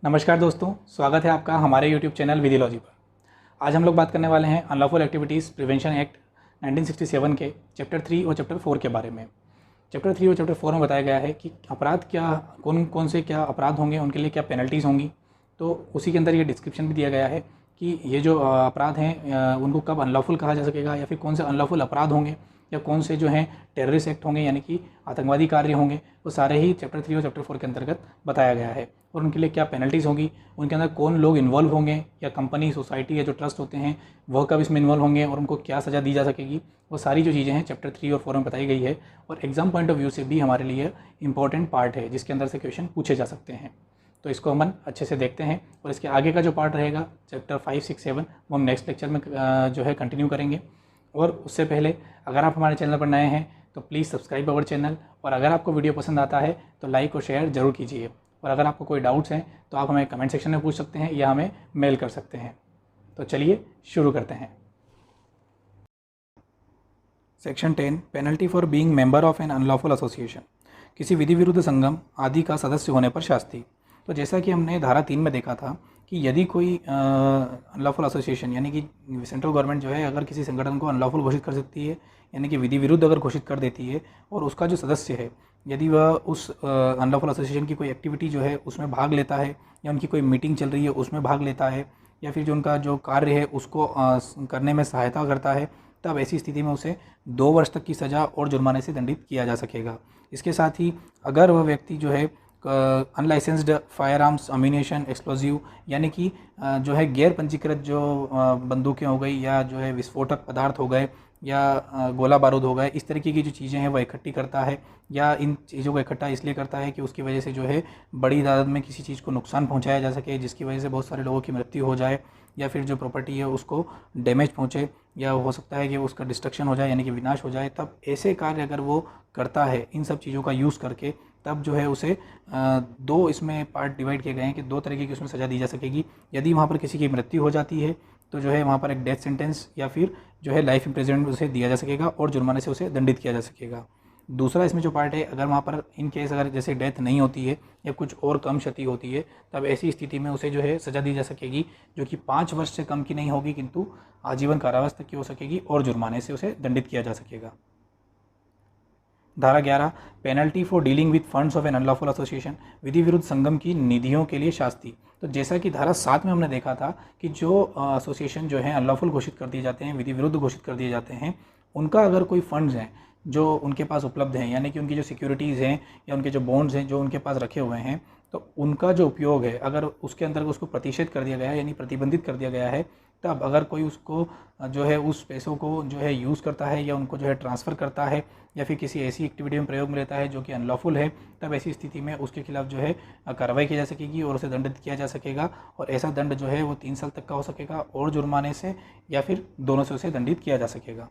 नमस्कार दोस्तों, स्वागत है आपका हमारे YouTube चैनल विधिलॉजी पर। आज हम लोग बात करने वाले हैं अनलॉफुल एक्टिविटीज़ प्रिवेंशन एक्ट 1967 के चैप्टर 3 और चैप्टर 4 के बारे में। चैप्टर 3 और चैप्टर 4 में बताया गया है कि अपराध क्या, कौन कौन से क्या अपराध होंगे, उनके लिए क्या पेनल्टीज़ होंगी। तो उसी के अंदर ये डिस्क्रिप्शन भी दिया गया है कि ये जो अपराध हैं उनको कब अनलॉफुल कहा जा सकेगा, या फिर कौन से अनलॉफुल अपराध होंगे, या कौन से जो हैं टेररिस्ट एक्ट होंगे यानी कि आतंकवादी कार्य होंगे। वो सारे ही चैप्टर 3 और चैप्टर 4 के अंतर्गत बताया गया है। और उनके लिए क्या पेनल्टीज़ होंगी, उनके अंदर कौन लोग इन्वॉल्व होंगे, या कंपनी, सोसाइटी या जो ट्रस्ट होते हैं वह कब इसमें इन्वॉल्व होंगे, और उनको क्या सज़ा दी जा सकेगी। वो सारी जो चीज़ें हैं चैप्टर 3 और 4 में बताई गई है, और एग्जाम पॉइंट ऑफ व्यू से भी हमारे लिए इंपॉर्टेंट पार्ट है, जिसके अंदर से क्वेश्चन पूछे जा सकते हैं। तो इसको हम अच्छे से देखते हैं, और इसके आगे का जो पार्ट रहेगा चैप्टर 5, 6, 7 वो हम नेक्स्ट लेक्चर में जो है कंटिन्यू करेंगे। और उससे पहले अगर आप हमारे चैनल पर नए हैं तो प्लीज़ सब्सक्राइब अवर चैनल, और अगर आपको वीडियो पसंद आता है तो लाइक और शेयर ज़रूर कीजिए। और अगर आपको कोई डाउट्स हैं तो आप हमें कमेंट सेक्शन में पूछ सकते हैं या हमें मेल कर सकते हैं। तो चलिए शुरू करते हैं। Section 10, penalty for being member of an unlawful association. किसी विधि विरुद्ध संगम आदि का सदस्य होने पर शास्ति। तो जैसा कि हमने धारा 3 में देखा था कि यदि कोई अनलॉफुल एसोसिएशन यानी कि सेंट्रल गवर्नमेंट जो है अगर किसी संगठन को अनलॉफुल घोषित कर सकती है, यानी कि विधि विरुद्ध अगर घोषित कर देती है, और उसका जो सदस्य है यदि वह उस अनलॉफुल एसोसिएशन की कोई एक्टिविटी जो है उसमें भाग लेता है, या उनकी कोई मीटिंग चल रही है उसमें भाग लेता है, या फिर जो उनका जो कार्य है उसको करने में सहायता करता है, तब ऐसी स्थिति में उसे 2 वर्ष तक की सज़ा और जुर्माने से दंडित किया जा सकेगा। इसके साथ ही अगर वह व्यक्ति जो है unlicensed fire arms, ammunition, explosive यानी कि जो है गैर पंजीकृत जो बंदूकें हो गई, या जो है विस्फोटक पदार्थ हो गए, या गोला बारूद हो गए, इस तरीके की जो चीज़ें हैं वह इकट्ठी करता है, या इन चीज़ों को इकट्ठा इसलिए करता है कि उसकी वजह से जो है बड़ी तादाद में किसी चीज़ को नुकसान पहुंचाया जा सके, जिसकी वजह से बहुत सारे लोगों की मृत्यु हो जाए, या फिर जो प्रॉपर्टी है उसको डैमेज पहुंचे, या हो सकता है कि उसका डिस्ट्रक्शन हो जाए यानी कि विनाश हो जाए। तब ऐसे कार्य अगर वो करता है इन सब चीज़ों का यूज़ करके, तब जो है उसे 2 इसमें पार्ट डिवाइड किए गए हैं कि 2 तरीके की उसमें सज़ा दी जा सकेगी। यदि वहाँ पर किसी की मृत्यु हो जाती है तो जो है वहाँ पर एक डेथ सेंटेंस या फिर जो है लाइफ इम्प्रिजनमेंट उसे दिया जा सकेगा, और जुर्माने से उसे दंडित किया जा सकेगा। दूसरा इसमें जो पार्ट है, अगर वहाँ पर इन केस अगर जैसे डेथ नहीं होती है या कुछ और कम क्षति होती है, तब ऐसी स्थिति में उसे जो है सज़ा दी जा सकेगी, जो कि 5 वर्ष से कम की नहीं होगी किंतु आजीवन कारावास तक की हो सकेगी, और जुर्माने से उसे दंडित किया जा सकेगा। धारा 11, penalty for dealing with funds of an unlawful association. विधि विरुद्ध संगम की निधियों के लिए शास्ति। तो जैसा कि धारा 7 में हमने देखा था कि जो एसोसिएशन जो है अनलॉफुल घोषित कर दिए जाते हैं, विधि विरुद्ध घोषित कर दिए जाते हैं, उनका अगर कोई फंड्स हैं जो उनके पास उपलब्ध हैं, यानी कि उनकी जो सिक्योरिटीज़ हैं या उनके जो बॉन्ड्स हैं जो उनके पास रखे हुए हैं, तो उनका जो उपयोग है अगर उसके अंदर उसको प्रतिषेध कर दिया गया है यानी प्रतिबंधित कर दिया गया है, तब अगर कोई उसको जो है उस पैसों को जो है यूज़ करता है या उनको जो है ट्रांसफ़र करता है, या फिर किसी ऐसी एक्टिविटी में प्रयोग में लेता है जो कि अनलॉफुल है, तब ऐसी स्थिति में उसके खिलाफ जो है कार्रवाई की जा सकेगी और उसे दंडित किया जा सकेगा। और ऐसा दंड जो है वो 3 साल तक का हो सकेगा, और जुर्माने से या फिर दोनों से उसे दंडित किया जा सकेगा।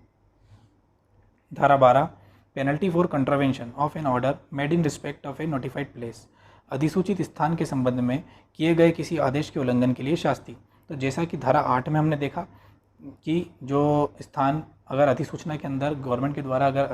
धारा 12, penalty for contravention of an order made in respect of a notified place. अधिसूचित स्थान के संबंध में किए गए किसी आदेश के उल्लंघन के लिए शास्ति। तो जैसा कि धारा 8 में हमने देखा कि जो स्थान अगर अधिसूचना के अंदर गवर्नमेंट के द्वारा अगर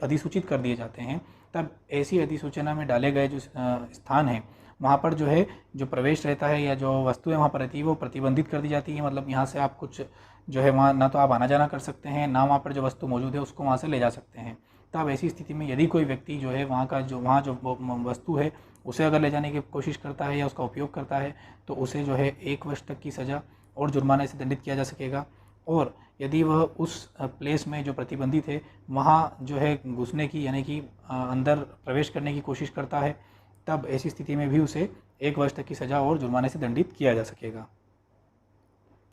अधिसूचित कर दिए जाते हैं, तब ऐसी अधिसूचना में डाले गए जो स्थान हैं वहाँ पर जो है जो प्रवेश रहता है या जो वस्तुएं वहाँ पर रहती है वो प्रतिबंधित कर दी जाती है। मतलब यहाँ से आप कुछ जो है वहाँ ना तो आप आना जाना कर सकते हैं, ना वहाँ पर जो वस्तु मौजूद है उसको वहाँ से ले जा सकते हैं। तब ऐसी स्थिति में यदि कोई व्यक्ति जो है वहाँ जो वस्तु है उसे अगर ले जाने की कोशिश करता है या उसका उपयोग करता है, तो उसे जो है 1 वर्ष तक की सज़ा और जुर्माने से दंडित किया जा सकेगा। और यदि वह उस प्लेस में जो प्रतिबंधित है वहाँ जो है घुसने की यानी कि अंदर प्रवेश करने की कोशिश करता है, तब ऐसी स्थिति में भी उसे 1 वर्ष तक की सज़ा और जुर्माने से दंडित किया जा सकेगा।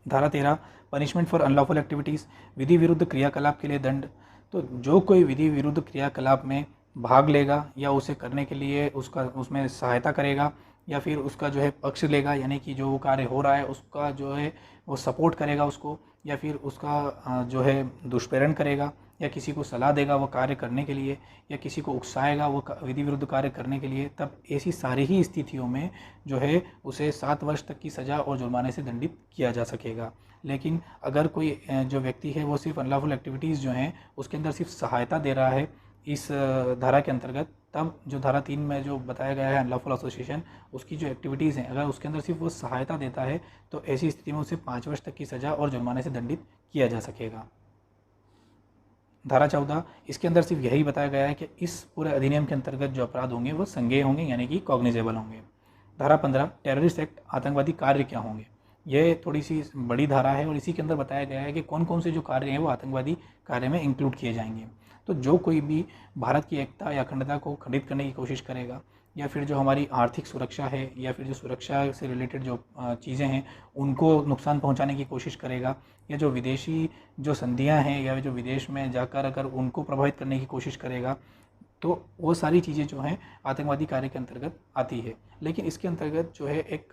धारा 13, पनिशमेंट फॉर अनलॉफुल एक्टिविटीज़। विधि विरुद्ध क्रियाकलाप के लिए दंड। तो जो कोई विधि विरुद्ध क्रियाकलाप में भाग लेगा या उसे करने के लिए उसमें सहायता करेगा, या फिर उसका जो है पक्ष लेगा, यानी कि जो वो कार्य हो रहा है उसका जो है वो सपोर्ट करेगा उसको, या फिर उसका जो है दुष्प्रेरण करेगा, या किसी को सलाह देगा वो कार्य करने के लिए, या किसी को उकसाएगा वो विधि विरुद्ध कार्य करने के लिए, तब ऐसी सारी ही स्थितियों में जो है उसे 7 वर्ष तक की सज़ा और जुर्माने से दंडित किया जा सकेगा। लेकिन अगर कोई जो व्यक्ति है वो सिर्फ अनलॉफुल एक्टिविटीज़ जो हैं उसके अंदर सिर्फ सहायता दे रहा है, इस धारा के अंतर्गत, तब जो धारा 3 में जो बताया गया है अनलॉफुल एसोसिएशन, उसकी जो एक्टिविटीज़ हैं अगर उसके अंदर सिर्फ वो सहायता देता है तो ऐसी स्थिति में उसे 5 वर्ष तक की सज़ा और जुर्माने से दंडित किया जा सकेगा। धारा 14 इसके अंदर सिर्फ यही बताया गया है कि इस पूरे अधिनियम के अंतर्गत जो अपराध होंगे वो संज्ञेय होंगे, यानी कि कॉग्निजेबल होंगे। धारा 15 टेररिस्ट एक्ट, आतंकवादी कार्य क्या होंगे। ये थोड़ी सी बड़ी धारा है और इसी के अंदर बताया गया है कि कौन कौन से जो कार्य हैं वो आतंकवादी कार्य में इंक्लूड किए जाएंगे। तो जो कोई भी भारत की एकता या अखंडता को खंडित करने की कोशिश करेगा, या फिर जो हमारी आर्थिक सुरक्षा है, या फिर जो सुरक्षा से रिलेटेड जो चीज़ें हैं उनको नुकसान पहुंचाने की कोशिश करेगा, या जो विदेशी जो संधियां हैं या जो विदेश में जाकर अगर उनको प्रभावित करने की कोशिश करेगा, तो वो सारी चीज़ें जो हैं आतंकवादी कार्य के अंतर्गत आती है। लेकिन इसके अंतर्गत जो है एक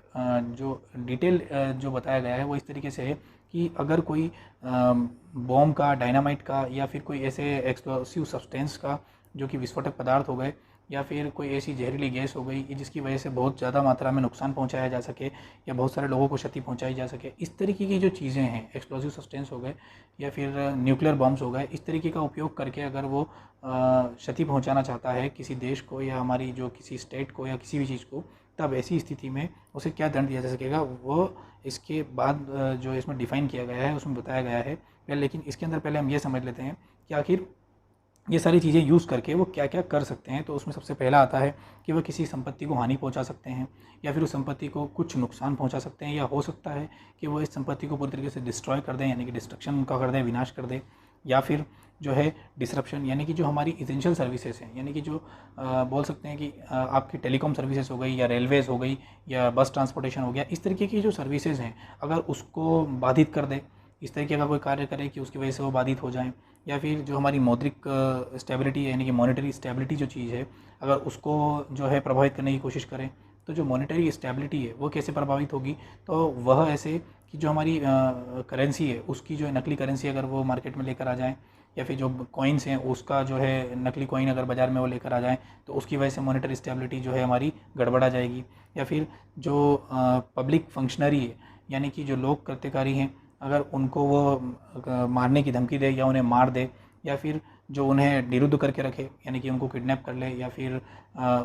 जो डिटेल जो बताया गया है वो इस तरीके से है कि अगर कोई बॉम्ब का, डायनामाइट का, या फिर कोई ऐसे एक्सप्लोसिव सब्सटेंस का जो कि विस्फोटक पदार्थ हो गए, या फिर कोई ऐसी जहरीली गैस हो गई जिसकी वजह से बहुत ज़्यादा मात्रा में नुकसान पहुंचाया जा सके या बहुत सारे लोगों को क्षति पहुंचाई जा सके, इस तरीके की जो चीज़ें हैं, एक्सप्लोसिव सब्सटेंस हो गए या फिर न्यूक्लियर बॉम्ब्स हो गए, इस तरीके का उपयोग करके अगर वो क्षति पहुंचाना चाहता है किसी देश को या हमारी जो किसी स्टेट को या किसी भी चीज़ को, तब ऐसी स्थिति में उसे क्या दंड दिया जा सकेगा वो इसके बाद जो इसमें डिफ़ाइन किया गया है उसमें बताया गया है। लेकिन इसके अंदर पहले हम ये समझ लेते हैं कि आखिर ये सारी चीज़ें यूज़ करके वो क्या क्या कर सकते हैं। तो उसमें सबसे पहला आता है कि वो किसी संपत्ति को हानि पहुंचा सकते हैं, या फिर उस संपत्ति को कुछ नुकसान पहुंचा सकते हैं, या हो सकता है कि वो इस संपत्ति को पूरी तरीके से डिस्ट्रॉय कर दें, यानी कि डिस्ट्रक्शन उनका कर दें, विनाश कर दें, या फिर जो है डिसरप्शन, यानी कि जो हमारी इसेंशियल सर्विसेज हैं, यानी कि जो बोल सकते हैं कि आपकी टेलीकॉम सर्विसेज हो गई, या रेलवेज़ हो गई, या बस ट्रांसपोर्टेशन हो गया, इस तरीके की जो सर्विसेज हैं अगर उसको बाधित कर दे, इस तरीके का कोई कार्य करे कि उसकी वजह से वो बाधित हो जाएं, या फिर जो हमारी मौद्रिक स्टेबिलिटी है, यानी कि मॉनेटरी स्टेबिलिटी जो चीज़ है, अगर उसको जो है प्रभावित करने की कोशिश करें, तो जो मॉनेटरी स्टेबिलिटी है वो कैसे प्रभावित होगी। तो वह ऐसे कि जो हमारी करेंसी है उसकी जो है नकली करेंसी अगर वो मार्केट में लेकर आ जाएँ, या फिर जो कॉइन्स हैं उसका जो है नकली कॉइन अगर बाज़ार में वो लेकर आ जाएँ, तो उसकी वजह से मॉनेटरी स्टेबिलिटी जो है हमारी गड़बड़ा जाएगी। या फिर जो पब्लिक फंक्शनरी है, यानी कि जो लोक कृत्यकारी हैं, अगर उनको वो मारने की धमकी दे या उन्हें मार दे, या फिर जो उन्हें निरुद्ध करके रखे, यानी कि उनको किडनैप कर ले, या फिर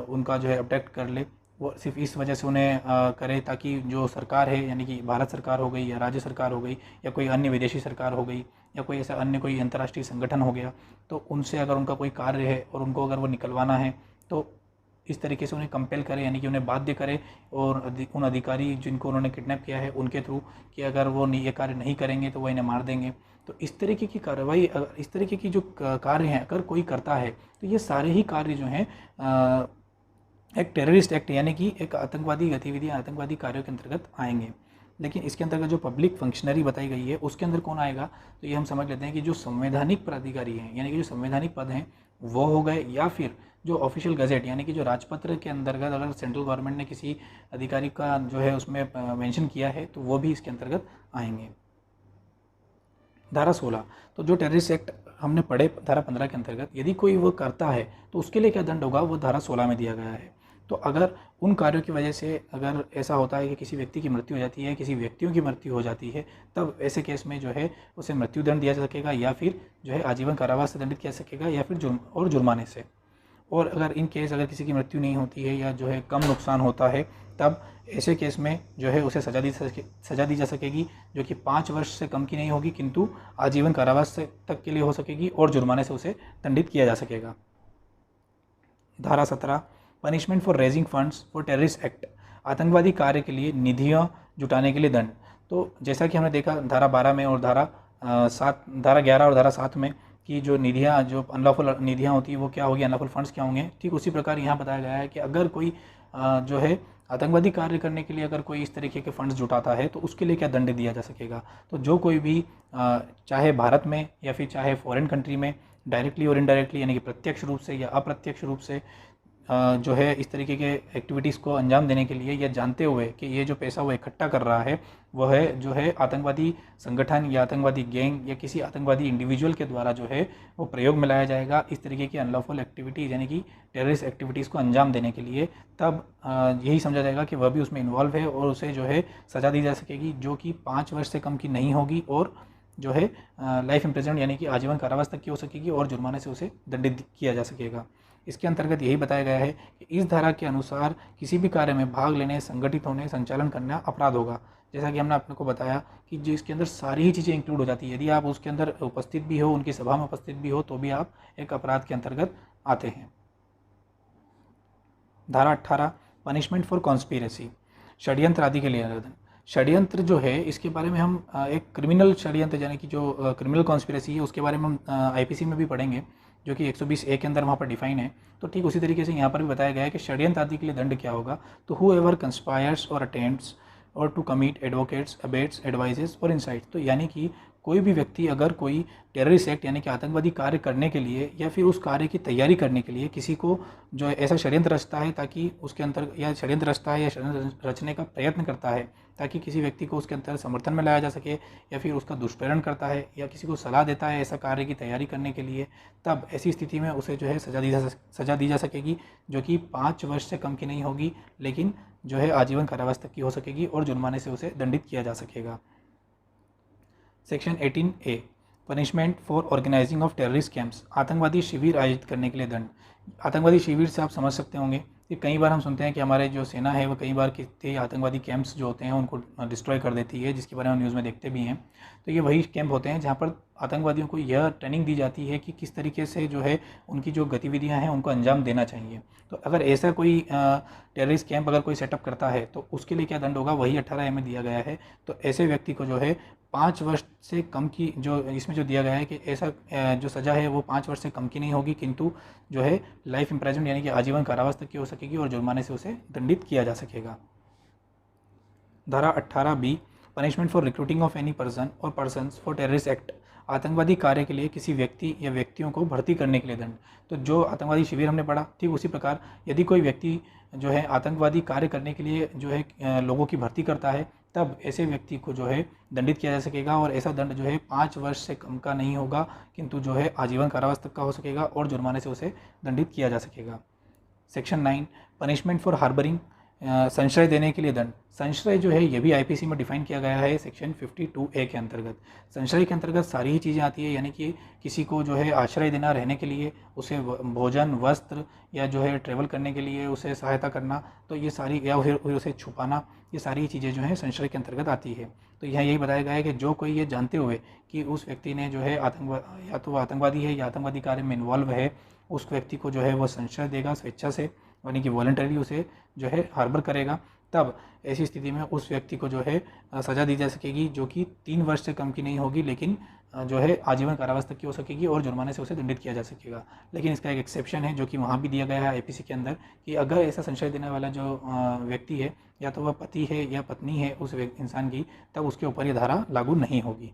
उनका जो है अबडक्ट कर ले, वो सिर्फ इस वजह से उन्हें करे ताकि जो सरकार है, यानी कि भारत सरकार हो गई या राज्य सरकार हो गई या कोई अन्य विदेशी सरकार हो गई या कोई ऐसा अन्य कोई अंतर्राष्ट्रीय संगठन हो गया, तो उनसे अगर उनका कोई कार्य है और उनको अगर वो निकलवाना है तो इस तरीके से उन्हें कंपेल करे, यानी कि उन्हें बाध्य करे, और उन अधिकारी जिनको उन्होंने किडनैप किया है उनके थ्रू कि अगर वो ये कार्य नहीं करेंगे तो वो इन्हें मार देंगे। तो इस तरीके की कार्रवाई, इस तरीके की जो कार्य हैं अगर कोई करता है तो ये सारे ही कार्य जो हैं एक टेररिस्ट एक्ट, यानी कि एक आतंकवादी गतिविधि, आतंकवादी कार्यों के अंतर्गत आएंगे। लेकिन इसके अंतर्गत जो पब्लिक फंक्शनरी बताई गई है उसके अंदर कौन आएगा, तो ये हम समझ लेते हैं कि जो संवैधानिक प्राधिकारी हैं, यानी कि जो संवैधानिक पद हैं वो हो गए, या फिर जो ऑफिशियल गजेट, यानी कि जो राजपत्र के अंतर्गत अगर सेंट्रल गवर्नमेंट ने किसी अधिकारी का जो है उसमें मेंशन किया है तो वो भी इसके अंतर्गत आएंगे। धारा 16, तो जो टेररिस्ट एक्ट हमने पढ़े धारा 15 के अंतर्गत, यदि कोई वो करता है तो उसके लिए क्या दंड होगा, वो धारा 16 में दिया गया है। तो अगर उन कार्यों की वजह से अगर ऐसा होता है कि किसी व्यक्ति की मृत्यु हो जाती है, किसी व्यक्तियों की मृत्यु हो जाती है, तब ऐसे केस में जो है उसे मृत्यु दंड दिया जा सकेगा, या फिर जो है आजीवन कारावास से दंडित किया जा सकेगा, या फिर जुर्माने से। और अगर इन केस अगर किसी की मृत्यु नहीं होती है या जो है कम नुकसान होता है, तब ऐसे केस में जो है उसे सज़ा दी जा सकेगी, जो कि 5 वर्ष से कम की नहीं होगी, किंतु आजीवन कारावास से तक के लिए हो सकेगी, और जुर्माने से उसे दंडित किया जा सकेगा। धारा 17, punishment for raising funds for terrorist act, आतंकवादी कार्य के लिए निधियाँ जुटाने के लिए दंड। तो जैसा कि हमने देखा धारा 12 में और धारा 11 और धारा 7 में कि जो निधियाँ, जो अनलॉफुल निधियाँ होती है वो क्या होगी, अनलॉफुल फंड्स क्या होंगे, ठीक उसी प्रकार यहाँ बताया गया है कि अगर कोई जो है आतंकवादी कार्य करने के लिए अगर कोई इस तरीके के फंड्स जुटाता है तो उसके लिए क्या दंड दिया जा सकेगा। तो जो कोई भी चाहे भारत में या फिर चाहे फॉरेन कंट्री में डायरेक्टली और इनडायरेक्टली, यानी कि प्रत्यक्ष रूप से या अप्रत्यक्ष रूप से जो है इस तरीके के एक्टिविटीज़ को अंजाम देने के लिए, या जानते हुए कि ये जो पैसा वो इकट्ठा कर रहा है वह है जो है आतंकवादी संगठन या आतंकवादी गैंग या किसी आतंकवादी इंडिविजुअल के द्वारा जो है वो प्रयोग में लाया जाएगा इस तरीके की अनलॉफुल एक्टिविटीज़, यानी कि टेररिस्ट एक्टिविटीज़ को अंजाम देने के लिए, तब यही समझा जाएगा कि वह भी उसमें इन्वॉल्व है और उसे जो है सज़ा दी जा सकेगी, जो कि 5 वर्ष से कम की नहीं होगी, और जो है लाइफ इम्प्रिजनमेंट यानी कि आजीवन कारावास तक की हो सकेगी और जुर्माने से उसे दंडित किया जा सकेगा। इसके अंतर्गत यही बताया गया है कि इस धारा के अनुसार किसी भी कार्य में भाग लेने, संगठित होने, संचालन करना अपराध होगा। जैसा कि हमने आपको बताया कि जो इसके अंदर सारी ही चीज़ें इंक्लूड हो जाती है, यदि आप उसके अंदर उपस्थित भी हो, उनकी सभा में उपस्थित भी हो, तो भी आप एक अपराध के अंतर्गत आते हैं। धारा 18 पनिशमेंट फॉर कॉन्स्पिरेसी, षड्यंत्र आदि के लिए आवेदन। षड्यंत्र जो है इसके बारे में हम एक क्रिमिनल षड्यंत्र यानी कि जो क्रिमिनल कॉन्स्पिरेसी है उसके बारे में हम आईपीसी में भी पढ़ेंगे, जो कि 120A के अंदर वहाँ पर डिफाइन है। तो ठीक उसी तरीके से यहाँ पर भी बताया गया है कि षड्यंत्र आदि के लिए दंड क्या होगा। तो whoever conspires or attempts or to commit advocates abets advises or incites, तो यानी कि कोई भी व्यक्ति अगर कोई टेररिस्ट एक्ट यानी कि आतंकवादी कार्य करने के लिए या फिर उस कार्य की तैयारी करने के लिए किसी को जो है ऐसा षड्यंत्र रचता है ताकि उसके अंतर या षड्यंत्र रचता है या षड्यंत्र रचने का प्रयत्न करता है ताकि किसी व्यक्ति को उसके अंतर समर्थन में लाया जा सके, या फिर उसका दुष्प्रेरण करता है या किसी को सलाह देता है ऐसा कार्य की तैयारी करने के लिए, तब ऐसी स्थिति में उसे जो है सज़ा दी जा सकेगी, जो कि 5 वर्ष से कम की नहीं होगी, लेकिन जो है आजीवन कारावास तक की हो सकेगी और जुर्माने से उसे दंडित किया जा सकेगा। Section 18A punishment for organising of terrorist camps, आतंकवादी शिविर आयोजित करने के लिए दंड। आतंकवादी शिविर से आप समझ सकते होंगे कि कई बार हम सुनते हैं कि हमारे जो सेना है वो कई बार कितने आतंकवादी कैंप्स जो होते हैं उनको डिस्ट्रॉय कर देती है, जिसके बारे में हम न्यूज़ में देखते भी हैं। तो ये वही कैंप होते हैं जहाँ पर आतंकवादियों को यह ट्रेनिंग दी जाती है कि किस तरीके से जो है उनकी जो गतिविधियाँ हैं उनको अंजाम देना चाहिए। तो अगर ऐसा कोई टेररिस्ट कैंप अगर कोई सेटअप करता है तो उसके लिए क्या दंड होगा, वही 18A में दिया गया है। तो ऐसे व्यक्ति को जो है 5 वर्ष से कम की जो इसमें जो दिया गया है कि ऐसा जो सज़ा है वो 5 वर्ष से कम की नहीं होगी, किंतु जो है लाइफ इम्प्रिजनमेंट यानी कि आजीवन कारावास तक की हो सकेगी और जुर्माने से उसे दंडित किया जा सकेगा। धारा 18B punishment for recruiting of any person और पर्सन्स फॉर टेररिस्ट एक्ट, आतंकवादी कार्य के लिए किसी व्यक्ति या व्यक्तियों को भर्ती करने के लिए दंड। तो जो आतंकवादी शिविर हमने पढ़ा, ठीक उसी प्रकार यदि कोई व्यक्ति जो है आतंकवादी कार्य करने के लिए जो है लोगों की भर्ती करता है, तब ऐसे व्यक्ति को जो है दंडित किया जा सकेगा और ऐसा दंड जो है 5 वर्ष से कम का नहीं होगा, किंतु जो है आजीवन कारावास तक का हो सकेगा और जुर्माने से उसे दंडित किया जा सकेगा। सेक्शन 9 पनिशमेंट फॉर हार्बरिंग, संशय देने के लिए दंड। संशय जो है ये भी आईपीसी में डिफाइन किया गया है सेक्शन 52A के अंतर्गत। संशय के अंतर्गत सारी ही चीज़ें आती है, यानी कि किसी को जो है आश्रय देना, रहने के लिए उसे भोजन, वस्त्र या जो है ट्रेवल करने के लिए उसे सहायता करना, तो ये सारी, या फिर उसे छुपाना, ये सारी चीज़ें जो है संशय के अंतर्गत आती है। तो यहाँ यही बताया गया है कि जो कोई ये जानते हुए कि उस व्यक्ति ने जो है या तो आतंकवादी है या आतंकवादी कार्य में इन्वॉल्व है, उस व्यक्ति को जो है वो संशय देगा स्वेच्छा से, यानी कि वॉलंटरी उसे जो है हार्बर करेगा, तब ऐसी स्थिति में उस व्यक्ति को जो है सज़ा दी जा सकेगी, जो कि 3 वर्ष से कम की नहीं होगी, लेकिन जो है आजीवन कारावास तक की हो सकेगी और जुर्माने से उसे दंडित किया जा सकेगा। लेकिन इसका एक एक्सेप्शन है जो कि वहाँ भी दिया गया है आईपीसी के अंदर, कि अगर ऐसा संशय देने वाला जो व्यक्ति है या तो वह पति है या पत्नी है उस इंसान की, तब उसके ऊपर ये धारा लागू नहीं होगी।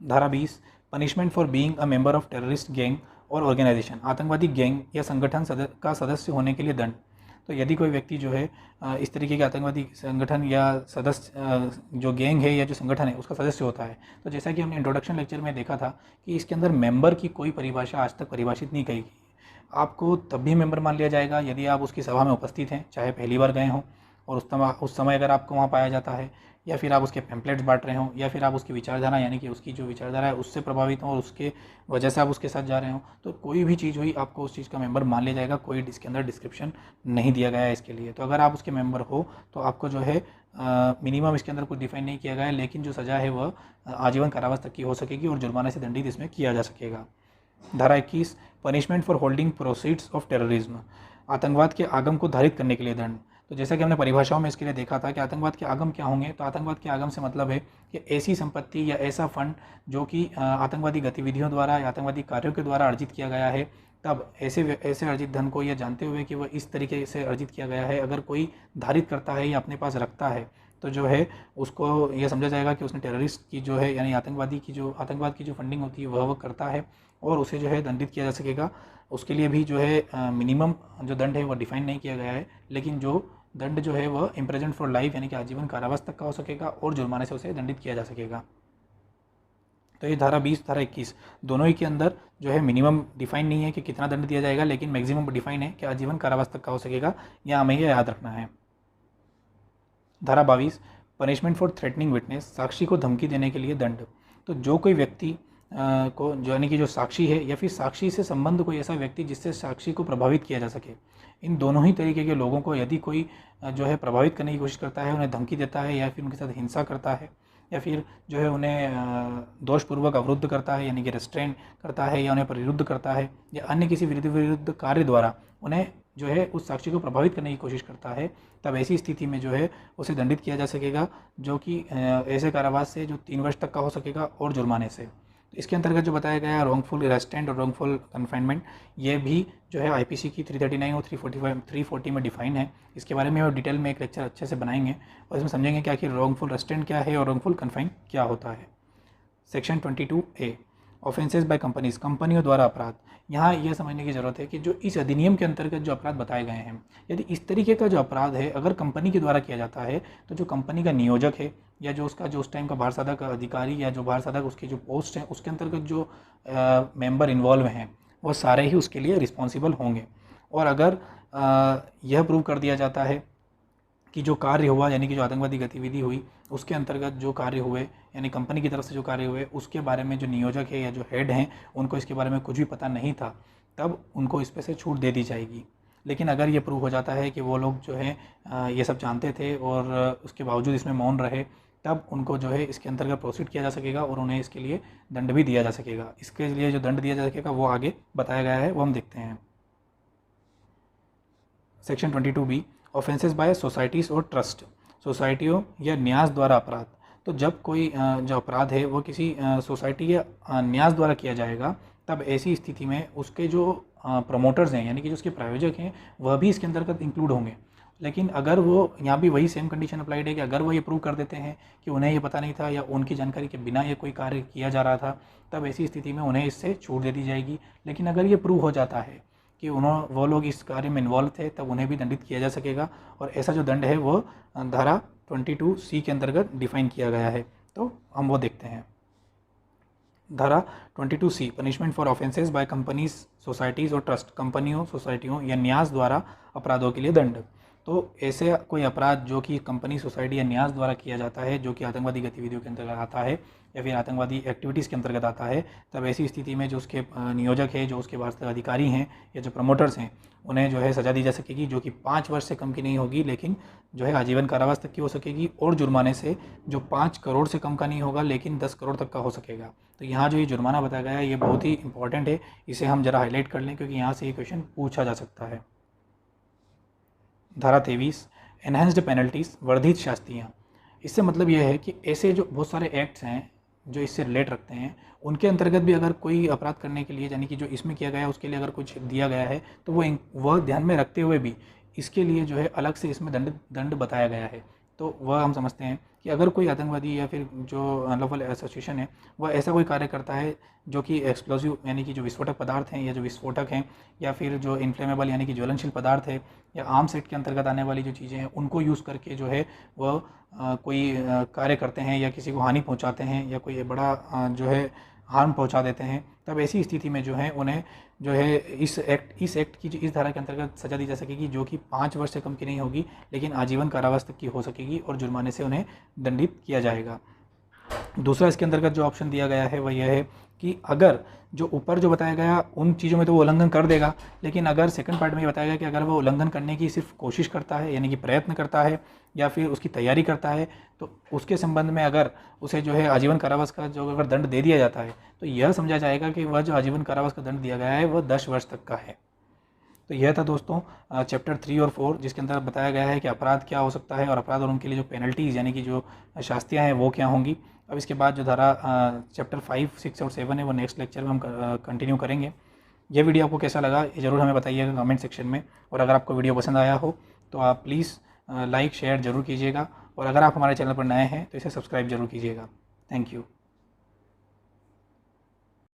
धारा 20 punishment for being a member of terrorist gang और ऑर्गेनाइजेशन, आतंकवादी गैंग या संगठन का सदस्य होने के लिए दंड। तो यदि कोई व्यक्ति जो है इस तरीके के आतंकवादी संगठन या सदस्य जो गैंग है या जो संगठन है उसका सदस्य होता है, तो जैसा कि हमने इंट्रोडक्शन लेक्चर में देखा था कि इसके अंदर मेंबर की कोई परिभाषा आज तक परिभाषित नहीं की गई। आपको तब भी मेंबर मान लिया जाएगा यदि आप उसकी सभा में उपस्थित हैं, चाहे पहली बार गए हों और उस समय अगर आपको वहाँ पाया जाता है, या फिर आप उसके पैम्पलेट्स बांट रहे हों, या फिर आप उसकी विचारधारा यानी कि उसकी जो विचारधारा है उससे प्रभावित हों और उसके वजह से आप उसके साथ जा रहे हों, तो कोई भी चीज़ हुई आपको उस चीज़ का मेंबर मान लिया जाएगा। कोई इसके अंदर डिस्क्रिप्शन नहीं दिया गया है इसके लिए। तो अगर आप उसके मेंबर हो तो आपको जो है मिनिमम इसके अंदर कुछ डिफाइन नहीं किया गया है, लेकिन जो सज़ा है वह आजीवन कारावास तक की हो सकेगी और जुर्माने से दंडित इसमें किया जा सकेगा। धारा 21 punishment for holding proceeds of terrorism, आतंकवाद के आगम को धारित करने के लिए दंड। तो जैसा कि हमने परिभाषाओं में इसके लिए देखा था कि आतंकवाद के आगम क्या होंगे, तो आतंकवाद के आगम से मतलब है कि ऐसी संपत्ति या ऐसा फंड जो कि आतंकवादी गतिविधियों द्वारा या आतंकवादी कार्यों के द्वारा अर्जित किया गया है, तब ऐसे अर्जित धन को यह जानते हुए कि वह इस तरीके से अर्जित किया गया है, अगर कोई धारित करता है या अपने पास रखता है, तो जो है उसको यह समझा जाएगा कि उसने टेररिस्ट की जो है यानी आतंकवाद की जो फंडिंग होती है वह करता है और उसे जो है दंडित किया जा सकेगा। उसके लिए भी जो है मिनिमम जो दंड है वह डिफाइन नहीं किया गया है, लेकिन जो दंड जो है वह इम्प्रिजन फॉर लाइफ यानी कि आजीवन कारावास तक का हो सकेगा और जुर्माने से उसे दंडित किया जा सकेगा। तो ये धारा 20 धारा 21 दोनों ही के अंदर जो है मिनिमम डिफाइन नहीं है कि कितना दंड दिया जाएगा, लेकिन मैक्सिमम डिफाइन है कि आजीवन कारावास तक का हो सकेगा। यह हमें यह याद रखना है। धारा 22 पनिशमेंट फॉर थ्रेटनिंग विटनेस, साक्षी को धमकी देने के लिए दंड। तो जो कोई व्यक्ति को यानी कि जो साक्षी है या फिर साक्षी से संबंध कोई ऐसा व्यक्ति जिससे साक्षी को प्रभावित किया जा सके, इन दोनों ही तरीके के लोगों को यदि कोई जो है प्रभावित करने की कोशिश करता है, उन्हें धमकी देता है या फिर उनके साथ हिंसा करता है या फिर जो है उन्हें दोषपूर्वक अवरुद्ध करता है यानी कि रेस्ट्रेन करता है या उन्हें परिरुद्ध करता है या अन्य किसी विरुद्ध कार्य द्वारा उन्हें जो है उस साक्षी को प्रभावित करने की कोशिश करता है, तब ऐसी स्थिति में जो है उसे दंडित किया जा सकेगा, जो कि ऐसे कारावास से जो 3 वर्ष तक का हो सकेगा और जुर्माने से। तो इसके अंतर्गत जो बताया गया है रॉन्गफुल अरेस्टेंट और रॉन्गफुल कन्फाइनमेंट, ये भी जो है आईपीसी की 339 और 340 में डिफाइन है। इसके बारे में और डिटेल में एक लेक्चर अच्छे से बनाएंगे और इसमें समझेंगे क्या कि रॉन्गफुल अरेस्टेंट क्या है और रॉन्गफुल कन्फाइन क्या होता है। Section 22A, offences by companies, कंपनियों द्वारा अपराध। यहाँ यह समझने की ज़रूरत है कि जो इस अधिनियम के अंतर्गत जो अपराध बताए गए हैं, यदि इस तरीके का जो अपराध है अगर कंपनी के द्वारा किया जाता है, तो जो कंपनी का नियोजक है या जो उसका जो उस टाइम का भारसाधक अधिकारी या जो भारसाधक उसकी जो पोस्ट है उसके अंतर्गत जो मेंबर इन्वॉल्व हैं, वो सारे ही उसके लिए रिस्पॉन्सिबल होंगे। और अगर यह प्रूव कर दिया जाता है कि जो कार्य हुआ यानी कि जो आतंकवादी गतिविधि हुई उसके अंतर्गत जो कार्य हुए यानी कंपनी की तरफ से जो कार्य हुए उसके बारे में जो नियोजक है या जो हेड हैं उनको इसके बारे में कुछ भी पता नहीं था, तब उनको इस पे से छूट दे दी जाएगी। लेकिन अगर ये प्रूव हो जाता है कि वो लोग जो है ये सब जानते थे और उसके बावजूद इसमें मौन रहे, तब उनको जो है इसके अंतर्गत प्रोसीड किया जा सकेगा और उन्हें इसके लिए दंड भी दिया जा सकेगा। इसके लिए जो दंड दिया जा सकेगा वो आगे बताया गया है, वो हम देखते हैं। Section 22B, offences by societies or trust, सोसाइटियों या न्यास द्वारा अपराध। तो जब कोई जो अपराध है वो किसी सोसाइटी या न्यास द्वारा किया जाएगा, तब ऐसी स्थिति में उसके जो प्रमोटर्स हैं यानी कि जो उसके प्रायोजक हैं वह भी इसके अंतर्गत इंक्लूड होंगे। लेकिन अगर वो यहाँ भी वही सेम कंडीशन अप्लाइड है कि अगर वो ये प्रूव कर देते हैं कि उन्हें ये पता नहीं था या उनकी जानकारी के बिना ये कोई कार्य किया जा रहा था, तब ऐसी स्थिति में उन्हें इससे छूट दे दी जाएगी। लेकिन अगर ये प्रूव हो जाता है कि वो लोग इस कार्य में इन्वॉल्व थे, तब उन्हें भी दंडित किया जा सकेगा। और ऐसा जो दंड है वो धारा 22C के अंतर्गत डिफाइन किया गया है, तो हम वो देखते हैं। धारा 22C, punishment for offences by companies, societies or trust, कंपनियों, सोसाइटियों या न्यास द्वारा अपराधों के लिए दंड। तो ऐसे कोई अपराध जो कि कंपनी, सोसाइटी या न्यास द्वारा किया जाता है, जो कि आतंकवादी गतिविधियों के अंतर्गत आता है या फिर आतंकवादी एक्टिविटीज़ के अंतर्गत आता है, तब ऐसी स्थिति में जो उसके नियोजक है, जो उसके वास्तविक अधिकारी हैं या जो प्रमोटर्स हैं, उन्हें जो है सज़ा दी जा सकेगी, जो कि 5 वर्ष से कम की नहीं होगी, लेकिन जो है आजीवन कारावास तक की हो सकेगी, और जुर्माने से जो 5 करोड़ से कम का नहीं होगा लेकिन 10 करोड़ तक का हो सकेगा। तो यहाँ जो ये जुर्माना बताया गया है ये बहुत ही इंपॉर्टेंट है, इसे हम जरा हाईलाइट कर लें क्योंकि यहाँ से ये क्वेश्चन पूछा जा सकता है। धारा 23, एनहेंस्ड पेनल्टीज़, वर्धित शास्तियाँ। इससे मतलब यह है कि ऐसे जो बहुत सारे एक्ट्स हैं जो इससे रिलेट रखते हैं, उनके अंतर्गत भी अगर कोई अपराध करने के लिए यानी कि जो इसमें किया गया है उसके लिए अगर कुछ दिया गया है, तो वह ध्यान में रखते हुए भी इसके लिए जो है अलग से इसमें दंड बताया गया है। तो वह हम समझते हैं कि अगर कोई आतंकवादी या फिर जो अनलॉफुल एसोसिएशन है वह ऐसा कोई कार्य करता है जो कि एक्सप्लोजिव यानी कि जो विस्फोटक पदार्थ हैं या जो विस्फोटक हैं या फिर जो इन्फ्लेमेबल यानी कि ज्वलनशील पदार्थ है या आर्म्स एक्ट के अंतर्गत आने वाली जो चीज़ें हैं उनको यूज़ करके जो है वह कोई कार्य करते हैं या किसी को हानि पहुंचाते हैं या कोई बड़ा जो है हार्म पहुंचा देते हैं, तब ऐसी स्थिति में जो है उन्हें जो है इस एक्ट की इस धारा के अंतर्गत सजा दी जा सकेगी, जो कि 5 वर्ष से कम की नहीं होगी लेकिन आजीवन कारावास तक की हो सकेगी और जुर्माने से उन्हें दंडित किया जाएगा। दूसरा इसके अंतर्गत जो ऑप्शन दिया गया है वह यह है कि अगर जो ऊपर जो बताया गया उन चीज़ों में तो वो उल्लंघन कर देगा, लेकिन अगर सेकंड पार्ट में ये बताया गया कि अगर वो उल्लंघन करने की सिर्फ कोशिश करता है यानी कि प्रयत्न करता है या फिर उसकी तैयारी करता है, तो उसके संबंध में अगर उसे जो है आजीवन कारावास का जो अगर दंड दे दिया जाता है तो यह समझा जाएगा कि वह जो आजीवन कारावास का दंड दिया गया है वह 10 वर्ष तक का है। तो यह था दोस्तों चैप्टर 3 और 4, जिसके अंदर बताया गया है कि अपराध क्या हो सकता है और अपराध और उनके लिए जो पेनल्टीज़ यानी कि जो शास्तियाँ हैं वो क्या होंगी। अब इसके बाद जो धारा चैप्टर 5, 6 और 7 है वो नेक्स्ट लेक्चर में हम कंटिन्यू करेंगे। यह वीडियो आपको कैसा लगा ये ज़रूर हमें बताइएगा कमेंट सेक्शन में, और अगर आपको वीडियो पसंद आया हो तो आप प्लीज़ लाइक शेयर ज़रूर कीजिएगा, और अगर आप हमारे चैनल पर नए हैं तो इसे सब्सक्राइब ज़रूर कीजिएगा। Thank you.